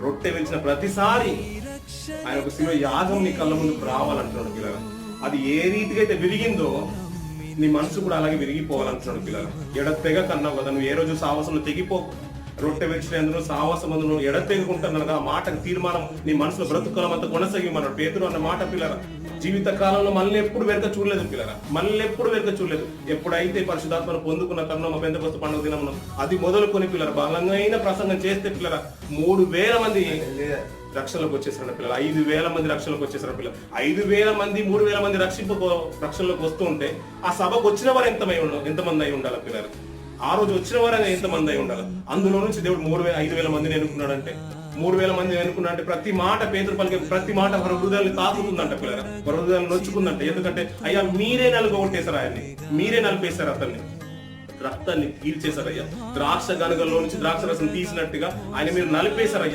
రొట్టె విరిచిన ప్రతిసారి ఆయన ఒక శిలువ యాగం నీ కళ్ళ ముందుకు రావాలంటున్నాడు పిల్లలు. అది ఏ రీతిగా అయితే విరిగిందో నీ మనసు కూడా అలాగే విరిగిపోవాలంటున్నాడు పిల్లలు. ఎడతెగ కన్నావు కదా, నువ్వు ఏ రోజు సాహసంలో తెగిపో. రొట్టె విరిచినందును సాహసమందును ఎడతెగుకుంటున్నాను ఆ మాటకు తీర్మానం నీ మనసులో బ్రతుకులం అంతా కొనసాగిమన్నాడు పేతురు అన్న మాట పిల్లరా. జీవిత కాలంలో మళ్ళీ ఎప్పుడు వెనక చూడలేదు పిల్లరా, మళ్ళీ ఎప్పుడు వెనక చూడలేదు. ఎప్పుడైతే పరిశుద్ధాత్మను పొందుకున్న తరుణం పెంతెకొస్తు పండుగ దినమున అది మొదలుకొని పిల్లరా బలంగా ప్రసంగం చేస్తే పిల్లరా 3000 మంది రక్షణలోకి వచ్చేసారు పిల్లలు. 5000 మంది రక్షణలోకి వచ్చేసారు పిల్లలు. 5000 మంది 3000 మంది రక్షణలోకి వస్తూ ఉంటే ఆ సభకు వచ్చిన వారు ఎంతమంది అయి ఉండాలి పిల్లలు? ఆ రోజు వచ్చిన వారు ఎంతమంది అయి ఉండాలి? అందులో నుంచి దేవుడు 5000 మందిని ఎన్నుకున్నాడంటే 3000 మంది ఎన్నుకున్నాడంటే ప్రతి మాట పేతురు పలికే ప్రతి మాట వారి హృదయాన్ని తాకుతుందంట పిల్లరా, వారి హృదయాన్ని నొచ్చుకుందంట. ఎందుకంటే అయ్యా మీరే నలుగొట్టేశారు ఆయన్ని, మీరే నలిపేశారు అతన్ని, రక్తాన్ని తీర్చేశారయ్యా. ద్రాక్ష గనుగలో నుంచి ద్రాక్ష రసం తీసినట్టుగా ఆయన మీరు నలిపేశారయ్యా.